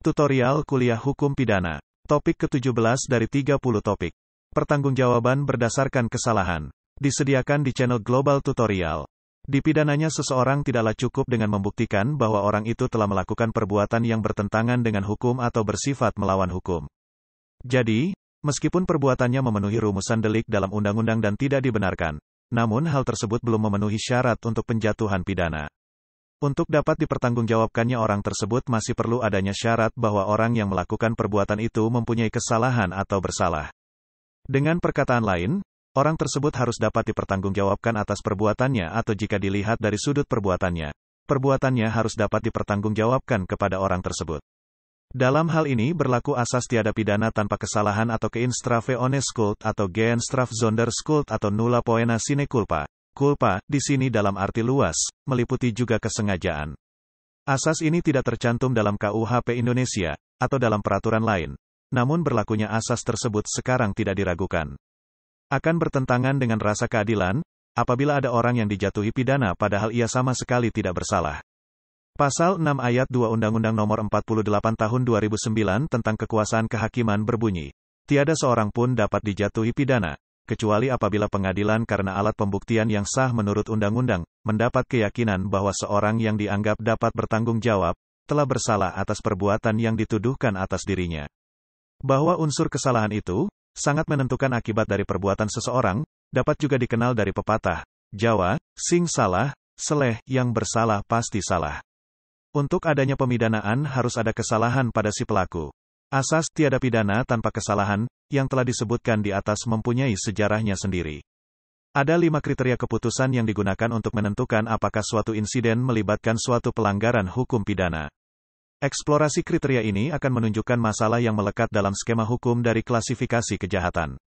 Tutorial Kuliah Hukum Pidana. Topik ke-17 dari 30 topik. Pertanggungjawaban berdasarkan kesalahan. Disediakan di channel Global Tutorial. Di pidananya seseorang tidaklah cukup dengan membuktikan bahwa orang itu telah melakukan perbuatan yang bertentangan dengan hukum atau bersifat melawan hukum. Jadi, meskipun perbuatannya memenuhi rumusan delik dalam undang-undang dan tidak dibenarkan, namun hal tersebut belum memenuhi syarat untuk penjatuhan pidana. Untuk dapat dipertanggungjawabkannya orang tersebut masih perlu adanya syarat bahwa orang yang melakukan perbuatan itu mempunyai kesalahan atau bersalah. Dengan perkataan lain, orang tersebut harus dapat dipertanggungjawabkan atas perbuatannya atau jika dilihat dari sudut perbuatannya, perbuatannya harus dapat dipertanggungjawabkan kepada orang tersebut. Dalam hal ini berlaku asas tiada pidana tanpa kesalahan atau Geen-straffe ohne Schuld atau Geen-straf zonder Schuld atau nulla poena sine culpa. Culpa, di sini dalam arti luas, meliputi juga kesengajaan. Asas ini tidak tercantum dalam KUHP Indonesia, atau dalam peraturan lain. Namun berlakunya asas tersebut sekarang tidak diragukan. Akan bertentangan dengan rasa keadilan, apabila ada orang yang dijatuhi pidana padahal ia sama sekali tidak bersalah. Pasal 6 ayat 2 Undang-Undang Nomor 48 Tahun 2009 tentang Kekuasaan Kehakiman berbunyi, tiada seorang pun dapat dijatuhi pidana, kecuali apabila pengadilan karena alat pembuktian yang sah menurut undang-undang, mendapat keyakinan bahwa seorang yang dianggap dapat bertanggung jawab, telah bersalah atas perbuatan yang dituduhkan atas dirinya. Bahwa unsur kesalahan itu, sangat menentukan akibat dari perbuatan seseorang, dapat juga dikenal dari pepatah, Jawa, sing salah, seleh, yang bersalah pasti salah. Untuk adanya pemidanaan harus ada kesalahan pada si pelaku. Asas tiada pidana tanpa kesalahan, yang telah disebutkan di atas mempunyai sejarahnya sendiri. Ada 5 kriteria keputusan yang digunakan untuk menentukan apakah suatu insiden melibatkan suatu pelanggaran hukum pidana. Eksplorasi kriteria ini akan menunjukkan masalah yang melekat dalam skema hukum dari klasifikasi kejahatan.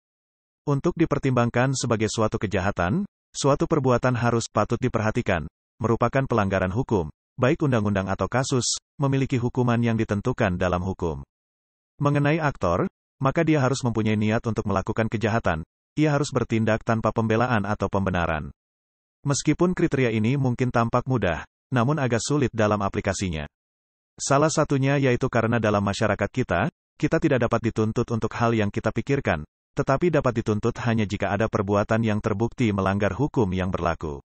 Untuk dipertimbangkan sebagai suatu kejahatan, suatu perbuatan harus patut diperhatikan, merupakan pelanggaran hukum, baik undang-undang atau kasus, memiliki hukuman yang ditentukan dalam hukum. Mengenai aktor, maka dia harus mempunyai niat untuk melakukan kejahatan, ia harus bertindak tanpa pembelaan atau pembenaran. Meskipun kriteria ini mungkin tampak mudah, namun agak sulit dalam aplikasinya. Salah satunya yaitu karena dalam masyarakat kita tidak dapat dituntut untuk hal yang kita pikirkan, tetapi dapat dituntut hanya jika ada perbuatan yang terbukti melanggar hukum yang berlaku.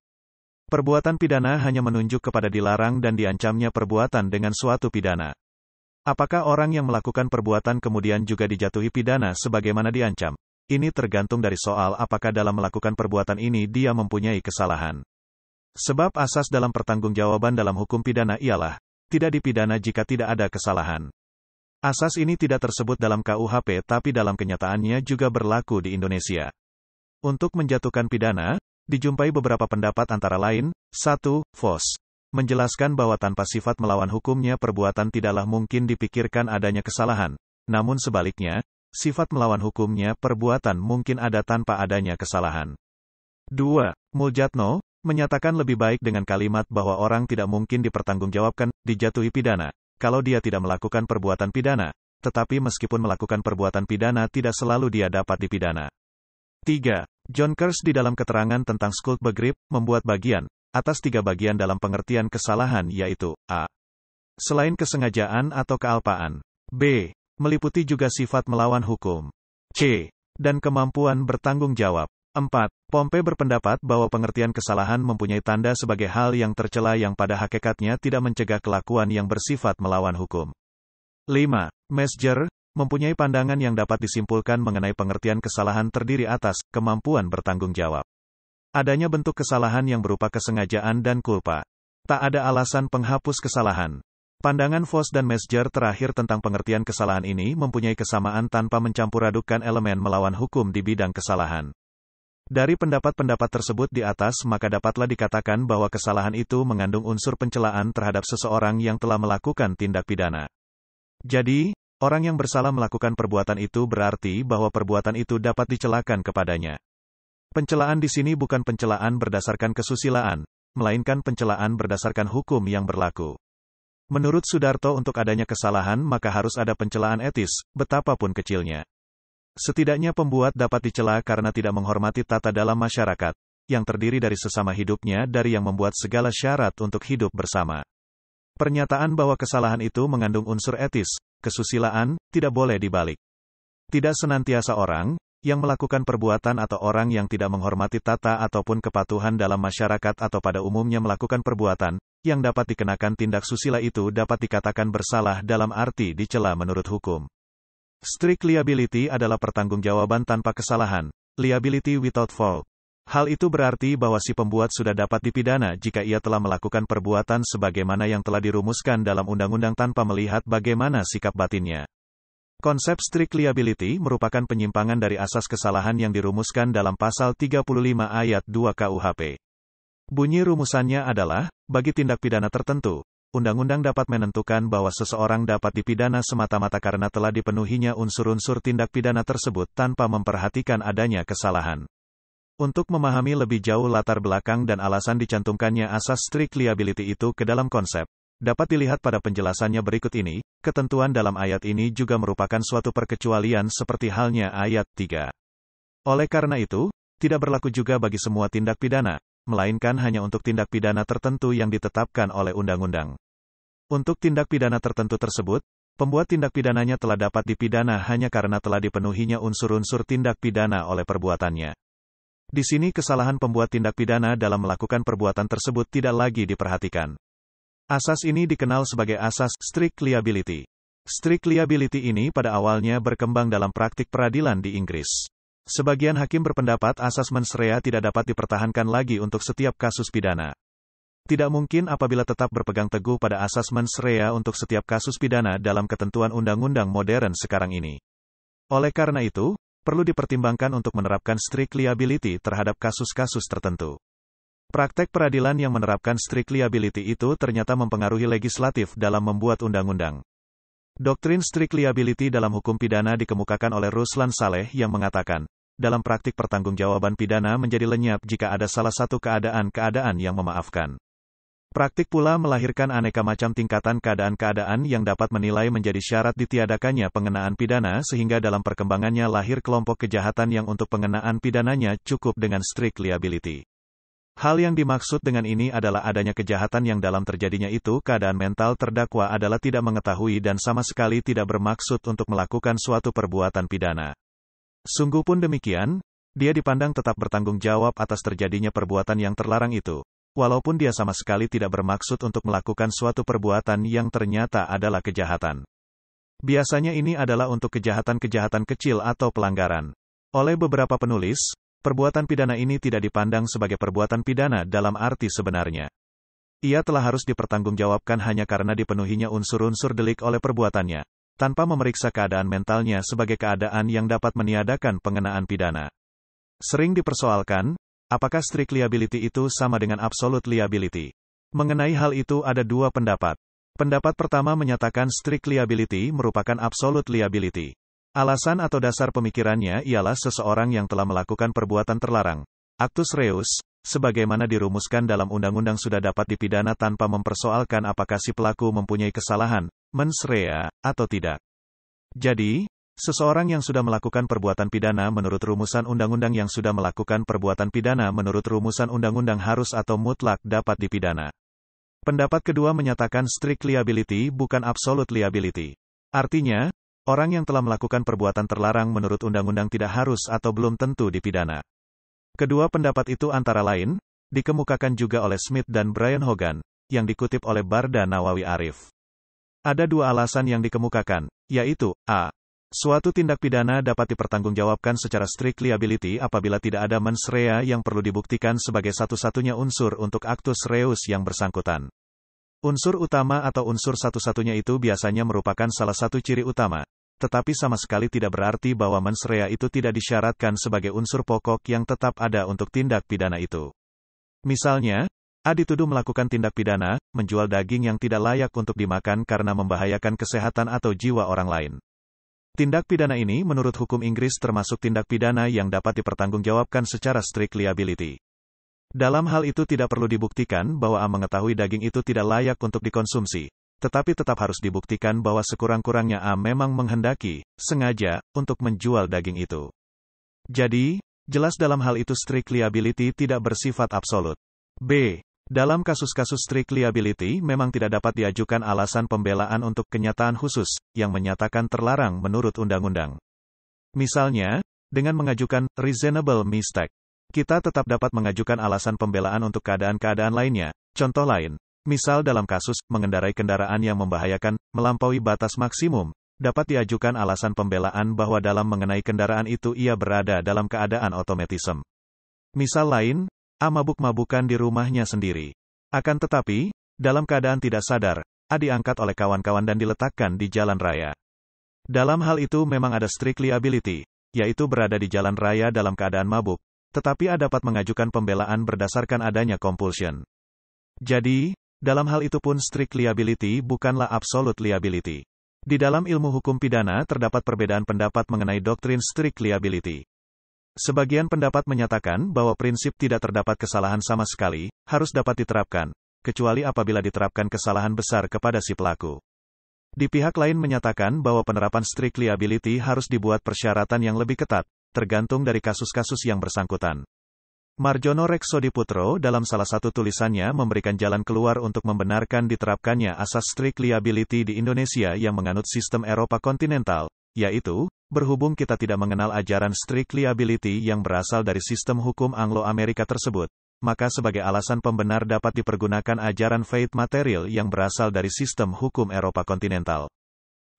Perbuatan pidana hanya menunjuk kepada dilarang dan diancamnya perbuatan dengan suatu pidana. Apakah orang yang melakukan perbuatan kemudian juga dijatuhi pidana sebagaimana diancam? Ini tergantung dari soal apakah dalam melakukan perbuatan ini dia mempunyai kesalahan. Sebab asas dalam pertanggungjawaban dalam hukum pidana ialah, tidak dipidana jika tidak ada kesalahan. Asas ini tidak tersebut dalam KUHP tapi dalam kenyataannya juga berlaku di Indonesia. Untuk menjatuhkan pidana, dijumpai beberapa pendapat antara lain, 1. Vos menjelaskan bahwa tanpa sifat melawan hukumnya perbuatan tidaklah mungkin dipikirkan adanya kesalahan, namun sebaliknya, sifat melawan hukumnya perbuatan mungkin ada tanpa adanya kesalahan. 2. Muljatno menyatakan lebih baik dengan kalimat bahwa orang tidak mungkin dipertanggungjawabkan, dijatuhi pidana, kalau dia tidak melakukan perbuatan pidana, tetapi meskipun melakukan perbuatan pidana tidak selalu dia dapat dipidana. 3. John Kers di dalam keterangan tentang Skuldbegrip, membuat bagian atas 3 bagian dalam pengertian kesalahan yaitu, a. selain kesengajaan atau kealpaan, b. meliputi juga sifat melawan hukum, c. dan kemampuan bertanggung jawab. 4. Pompe berpendapat bahwa pengertian kesalahan mempunyai tanda sebagai hal yang tercela yang pada hakikatnya tidak mencegah kelakuan yang bersifat melawan hukum. 5. Mesjer mempunyai pandangan yang dapat disimpulkan mengenai pengertian kesalahan terdiri atas kemampuan bertanggung jawab. Adanya bentuk kesalahan yang berupa kesengajaan dan culpa. Tak ada alasan penghapus kesalahan. Pandangan Vos dan Mesjer terakhir tentang pengertian kesalahan ini mempunyai kesamaan tanpa mencampur-adukkan elemen melawan hukum di bidang kesalahan. Dari pendapat-pendapat tersebut di atas maka dapatlah dikatakan bahwa kesalahan itu mengandung unsur pencelaan terhadap seseorang yang telah melakukan tindak pidana. Jadi, orang yang bersalah melakukan perbuatan itu berarti bahwa perbuatan itu dapat dicelakan kepadanya. Pencelaan di sini bukan pencelaan berdasarkan kesusilaan, melainkan pencelaan berdasarkan hukum yang berlaku. Menurut Sudarto untuk adanya kesalahan maka harus ada pencelaan etis, betapapun kecilnya. Setidaknya pembuat dapat dicela karena tidak menghormati tata dalam masyarakat, yang terdiri dari sesama hidupnya dari yang membuat segala syarat untuk hidup bersama. Pernyataan bahwa kesalahan itu mengandung unsur etis, kesusilaan, tidak boleh dibalik. Tidak senantiasa orang yang melakukan perbuatan atau orang yang tidak menghormati tata ataupun kepatuhan dalam masyarakat atau pada umumnya melakukan perbuatan yang dapat dikenakan tindak susila itu dapat dikatakan bersalah dalam arti dicela menurut hukum. Strict liability adalah pertanggungjawaban tanpa kesalahan, liability without fault. Hal itu berarti bahwa si pembuat sudah dapat dipidana jika ia telah melakukan perbuatan sebagaimana yang telah dirumuskan dalam undang-undang tanpa melihat bagaimana sikap batinnya. Konsep strict liability merupakan penyimpangan dari asas kesalahan yang dirumuskan dalam pasal 35 ayat 2 KUHP. Bunyi rumusannya adalah, bagi tindak pidana tertentu, undang-undang dapat menentukan bahwa seseorang dapat dipidana semata-mata karena telah dipenuhinya unsur-unsur tindak pidana tersebut tanpa memperhatikan adanya kesalahan. Untuk memahami lebih jauh latar belakang dan alasan dicantumkannya asas strict liability itu ke dalam konsep, dapat dilihat pada penjelasannya berikut ini. Ketentuan dalam ayat ini juga merupakan suatu perkecualian seperti halnya ayat 3. Oleh karena itu, tidak berlaku juga bagi semua tindak pidana, melainkan hanya untuk tindak pidana tertentu yang ditetapkan oleh undang-undang. Untuk tindak pidana tertentu tersebut, pembuat tindak pidananya telah dapat dipidana hanya karena telah dipenuhinya unsur-unsur tindak pidana oleh perbuatannya. Di sini kesalahan pembuat tindak pidana dalam melakukan perbuatan tersebut tidak lagi diperhatikan. Asas ini dikenal sebagai asas strict liability. Strict liability ini pada awalnya berkembang dalam praktik peradilan di Inggris. Sebagian hakim berpendapat asas mens rea tidak dapat dipertahankan lagi untuk setiap kasus pidana. Tidak mungkin apabila tetap berpegang teguh pada asas mens rea untuk setiap kasus pidana dalam ketentuan undang-undang modern sekarang ini. Oleh karena itu, perlu dipertimbangkan untuk menerapkan strict liability terhadap kasus-kasus tertentu. Praktek peradilan yang menerapkan strict liability itu ternyata mempengaruhi legislatif dalam membuat undang-undang. Doktrin strict liability dalam hukum pidana dikemukakan oleh Ruslan Saleh yang mengatakan, dalam praktik pertanggungjawaban pidana menjadi lenyap jika ada salah satu keadaan-keadaan yang memaafkan. Praktik pula melahirkan aneka macam tingkatan keadaan-keadaan yang dapat menilai menjadi syarat ditiadakannya pengenaan pidana sehingga dalam perkembangannya lahir kelompok kejahatan yang untuk pengenaan pidananya cukup dengan strict liability. Hal yang dimaksud dengan ini adalah adanya kejahatan yang dalam terjadinya itu keadaan mental terdakwa adalah tidak mengetahui dan sama sekali tidak bermaksud untuk melakukan suatu perbuatan pidana. Sungguh pun demikian, dia dipandang tetap bertanggung jawab atas terjadinya perbuatan yang terlarang itu, walaupun dia sama sekali tidak bermaksud untuk melakukan suatu perbuatan yang ternyata adalah kejahatan. Biasanya ini adalah untuk kejahatan-kejahatan kecil atau pelanggaran. Oleh beberapa penulis, perbuatan pidana ini tidak dipandang sebagai perbuatan pidana dalam arti sebenarnya. Ia telah harus dipertanggungjawabkan hanya karena dipenuhinya unsur-unsur delik oleh perbuatannya, tanpa memeriksa keadaan mentalnya sebagai keadaan yang dapat meniadakan pengenaan pidana. Sering dipersoalkan, apakah strict liability itu sama dengan absolute liability? Mengenai hal itu ada dua pendapat. Pendapat pertama menyatakan strict liability merupakan absolute liability. Alasan atau dasar pemikirannya ialah seseorang yang telah melakukan perbuatan terlarang, actus reus, sebagaimana dirumuskan dalam undang-undang sudah dapat dipidana tanpa mempersoalkan apakah si pelaku mempunyai kesalahan, mens rea, atau tidak. Jadi, seseorang yang sudah melakukan perbuatan pidana menurut rumusan undang-undang yang sudah melakukan perbuatan pidana menurut rumusan undang-undang harus atau mutlak dapat dipidana. Pendapat kedua menyatakan strict liability bukan absolute liability. Artinya, orang yang telah melakukan perbuatan terlarang menurut undang-undang tidak harus atau belum tentu dipidana. Kedua pendapat itu antara lain, dikemukakan juga oleh Smith dan Brian Hogan, yang dikutip oleh Barda Nawawi Arif. Ada dua alasan yang dikemukakan, yaitu, a. Suatu tindak pidana dapat dipertanggungjawabkan secara strict liability apabila tidak ada mens rea yang perlu dibuktikan sebagai satu-satunya unsur untuk actus reus yang bersangkutan. Unsur utama atau unsur satu-satunya itu biasanya merupakan salah satu ciri utama, tetapi sama sekali tidak berarti bahwa mens rea itu tidak disyaratkan sebagai unsur pokok yang tetap ada untuk tindak pidana itu. Misalnya, A dituduh melakukan tindak pidana, menjual daging yang tidak layak untuk dimakan karena membahayakan kesehatan atau jiwa orang lain. Tindak pidana ini menurut hukum Inggris termasuk tindak pidana yang dapat dipertanggungjawabkan secara strict liability. Dalam hal itu tidak perlu dibuktikan bahwa A mengetahui daging itu tidak layak untuk dikonsumsi, tetapi tetap harus dibuktikan bahwa sekurang-kurangnya A memang menghendaki, sengaja, untuk menjual daging itu. Jadi, jelas dalam hal itu strict liability tidak bersifat absolut. B. Dalam kasus-kasus strict liability memang tidak dapat diajukan alasan pembelaan untuk kenyataan khusus, yang menyatakan terlarang menurut undang-undang. Misalnya, dengan mengajukan reasonable mistake, kita tetap dapat mengajukan alasan pembelaan untuk keadaan-keadaan lainnya. Contoh lain, misal dalam kasus mengendarai kendaraan yang membahayakan, melampaui batas maksimum, dapat diajukan alasan pembelaan bahwa dalam mengenai kendaraan itu ia berada dalam keadaan otomatisme. Misal lain, A mabuk-mabukan di rumahnya sendiri. Akan tetapi, dalam keadaan tidak sadar, A diangkat oleh kawan-kawan dan diletakkan di jalan raya. Dalam hal itu memang ada strict liability, yaitu berada di jalan raya dalam keadaan mabuk, tetapi A dapat mengajukan pembelaan berdasarkan adanya compulsion. Jadi, dalam hal itu pun strict liability bukanlah absolute liability. Di dalam ilmu hukum pidana terdapat perbedaan pendapat mengenai doktrin strict liability. Sebagian pendapat menyatakan bahwa prinsip tidak terdapat kesalahan sama sekali, harus dapat diterapkan, kecuali apabila diterapkan kesalahan besar kepada si pelaku. Di pihak lain menyatakan bahwa penerapan strict liability harus dibuat persyaratan yang lebih ketat, tergantung dari kasus-kasus yang bersangkutan. Marjono Reksodiputro dalam salah satu tulisannya memberikan jalan keluar untuk membenarkan diterapkannya asas strict liability di Indonesia yang menganut sistem Eropa kontinental, yaitu, berhubung kita tidak mengenal ajaran strict liability yang berasal dari sistem hukum Anglo-Amerika tersebut, maka sebagai alasan pembenar dapat dipergunakan ajaran faith material yang berasal dari sistem hukum Eropa kontinental.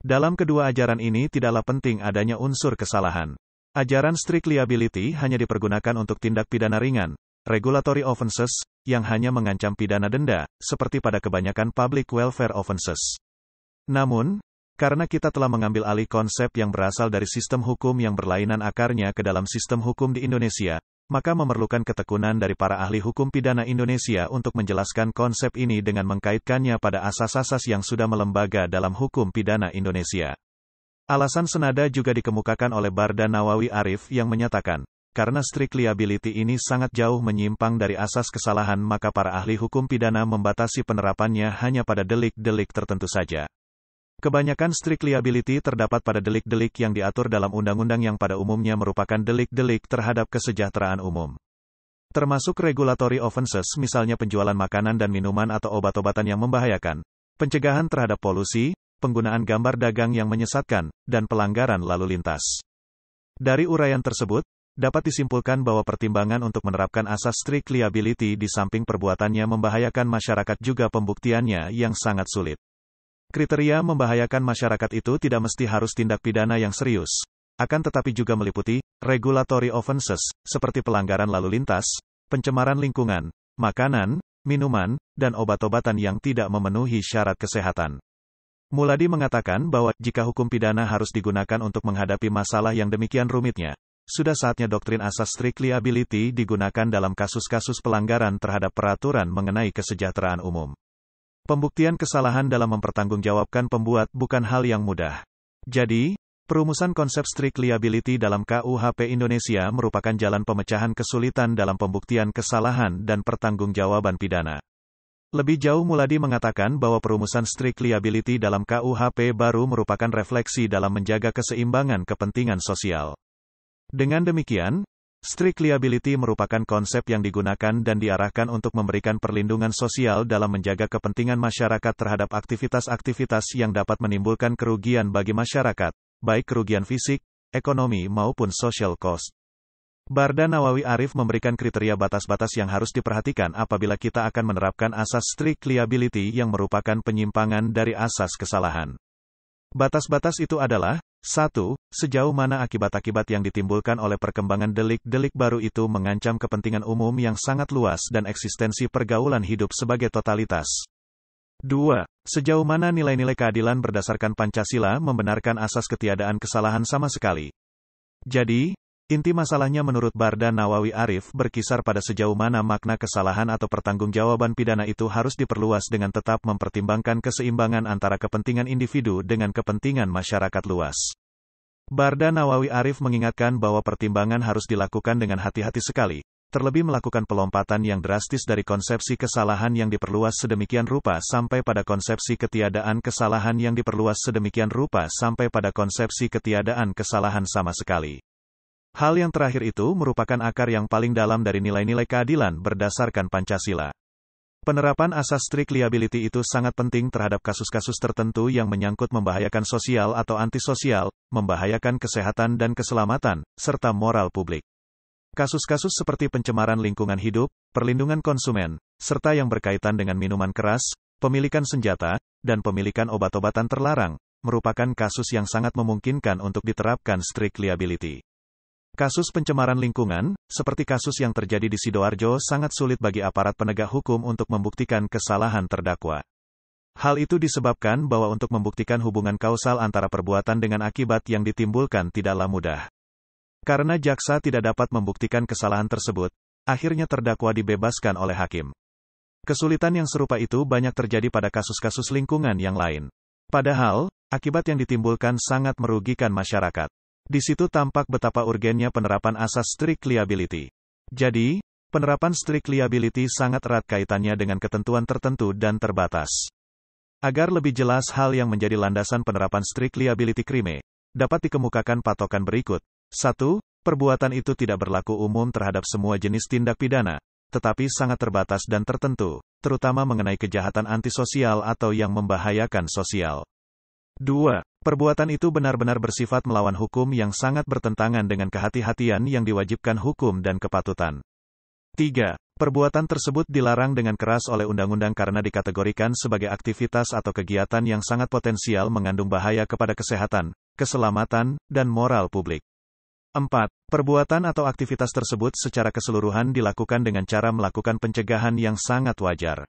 Dalam kedua ajaran ini tidaklah penting adanya unsur kesalahan. Ajaran strict liability hanya dipergunakan untuk tindak pidana ringan, regulatory offenses, yang hanya mengancam pidana denda, seperti pada kebanyakan public welfare offenses. Namun, karena kita telah mengambil alih konsep yang berasal dari sistem hukum yang berlainan akarnya ke dalam sistem hukum di Indonesia, maka memerlukan ketekunan dari para ahli hukum pidana Indonesia untuk menjelaskan konsep ini dengan mengkaitkannya pada asas-asas yang sudah melembaga dalam hukum pidana Indonesia. Alasan senada juga dikemukakan oleh Barda Nawawi Arif yang menyatakan, karena strict liability ini sangat jauh menyimpang dari asas kesalahan maka para ahli hukum pidana membatasi penerapannya hanya pada delik-delik tertentu saja. Kebanyakan strict liability terdapat pada delik-delik yang diatur dalam undang-undang yang pada umumnya merupakan delik-delik terhadap kesejahteraan umum. Termasuk regulatory offenses misalnya penjualan makanan dan minuman atau obat-obatan yang membahayakan, pencegahan terhadap polusi, penggunaan gambar dagang yang menyesatkan, dan pelanggaran lalu lintas. Dari uraian tersebut, dapat disimpulkan bahwa pertimbangan untuk menerapkan asas strict liability di samping perbuatannya membahayakan masyarakat juga pembuktiannya yang sangat sulit. Kriteria membahayakan masyarakat itu tidak mesti harus tindak pidana yang serius, akan tetapi juga meliputi regulatory offenses, seperti pelanggaran lalu lintas, pencemaran lingkungan, makanan, minuman, dan obat-obatan yang tidak memenuhi syarat kesehatan. Muladi mengatakan bahwa, jika hukum pidana harus digunakan untuk menghadapi masalah yang demikian rumitnya, sudah saatnya doktrin asas strict liability digunakan dalam kasus-kasus pelanggaran terhadap peraturan mengenai kesejahteraan umum. Pembuktian kesalahan dalam mempertanggungjawabkan pembuat bukan hal yang mudah. Jadi, perumusan konsep strict liability dalam KUHP Indonesia merupakan jalan pemecahan kesulitan dalam pembuktian kesalahan dan pertanggungjawaban pidana. Lebih jauh Muladi mengatakan bahwa perumusan strict liability dalam KUHP baru merupakan refleksi dalam menjaga keseimbangan kepentingan sosial. Dengan demikian, strict liability merupakan konsep yang digunakan dan diarahkan untuk memberikan perlindungan sosial dalam menjaga kepentingan masyarakat terhadap aktivitas-aktivitas yang dapat menimbulkan kerugian bagi masyarakat, baik kerugian fisik, ekonomi maupun social cost. Barda Nawawi Arif memberikan kriteria batas-batas yang harus diperhatikan apabila kita akan menerapkan asas strict liability yang merupakan penyimpangan dari asas kesalahan. Batas-batas itu adalah, 1. Sejauh mana akibat-akibat yang ditimbulkan oleh perkembangan delik-delik baru itu mengancam kepentingan umum yang sangat luas dan eksistensi pergaulan hidup sebagai totalitas. 2. Sejauh mana nilai-nilai keadilan berdasarkan Pancasila membenarkan asas ketiadaan kesalahan sama sekali. Jadi, inti masalahnya menurut Barda Nawawi Arif berkisar pada sejauh mana makna kesalahan atau pertanggungjawaban pidana itu harus diperluas dengan tetap mempertimbangkan keseimbangan antara kepentingan individu dengan kepentingan masyarakat luas. Barda Nawawi Arif mengingatkan bahwa pertimbangan harus dilakukan dengan hati-hati sekali, terlebih melakukan pelompatan yang drastis dari konsepsi kesalahan yang diperluas sedemikian rupa sampai pada konsepsi ketiadaan kesalahan yang diperluas sedemikian rupa sampai pada konsepsi ketiadaan kesalahan sama sekali. Hal yang terakhir itu merupakan akar yang paling dalam dari nilai-nilai keadilan berdasarkan Pancasila. Penerapan asas strict liability itu sangat penting terhadap kasus-kasus tertentu yang menyangkut membahayakan sosial atau antisosial, membahayakan kesehatan dan keselamatan, serta moral publik. Kasus-kasus seperti pencemaran lingkungan hidup, perlindungan konsumen, serta yang berkaitan dengan minuman keras, pemilikan senjata, dan pemilikan obat-obatan terlarang, merupakan kasus yang sangat memungkinkan untuk diterapkan strict liability. Kasus pencemaran lingkungan, seperti kasus yang terjadi di Sidoarjo, sangat sulit bagi aparat penegak hukum untuk membuktikan kesalahan terdakwa. Hal itu disebabkan bahwa untuk membuktikan hubungan kausal antara perbuatan dengan akibat yang ditimbulkan tidaklah mudah. Karena jaksa tidak dapat membuktikan kesalahan tersebut, akhirnya terdakwa dibebaskan oleh hakim. Kesulitan yang serupa itu banyak terjadi pada kasus-kasus lingkungan yang lain. Padahal, akibat yang ditimbulkan sangat merugikan masyarakat. Di situ tampak betapa urgennya penerapan asas strict liability. Jadi, penerapan strict liability sangat erat kaitannya dengan ketentuan tertentu dan terbatas. Agar lebih jelas hal yang menjadi landasan penerapan strict liability crime, dapat dikemukakan patokan berikut. 1. Perbuatan itu tidak berlaku umum terhadap semua jenis tindak pidana, tetapi sangat terbatas dan tertentu, terutama mengenai kejahatan antisosial atau yang membahayakan sosial. 2. Perbuatan itu benar-benar bersifat melawan hukum yang sangat bertentangan dengan kehati-hatian yang diwajibkan hukum dan kepatutan. 3. Perbuatan tersebut dilarang dengan keras oleh undang-undang karena dikategorikan sebagai aktivitas atau kegiatan yang sangat potensial mengandung bahaya kepada kesehatan, keselamatan, dan moral publik. 4. Perbuatan atau aktivitas tersebut secara keseluruhan dilakukan dengan cara melakukan pencegahan yang sangat wajar.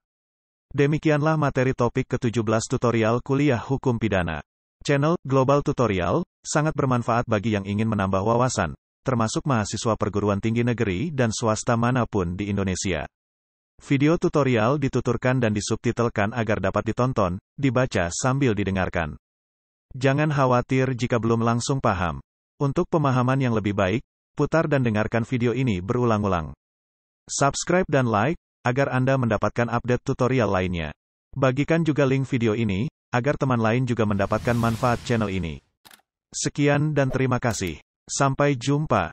Demikianlah materi topik ke-17 tutorial kuliah hukum pidana. Channel Global Tutorial sangat bermanfaat bagi yang ingin menambah wawasan, termasuk mahasiswa perguruan tinggi negeri dan swasta manapun di Indonesia. Video tutorial dituturkan dan disubtitelkan agar dapat ditonton, dibaca sambil didengarkan. Jangan khawatir jika belum langsung paham. Untuk pemahaman yang lebih baik, putar dan dengarkan video ini berulang-ulang. Subscribe dan like, agar Anda mendapatkan update tutorial lainnya. Bagikan juga link video ini, agar teman lain juga mendapatkan manfaat channel ini. Sekian dan terima kasih. Sampai jumpa.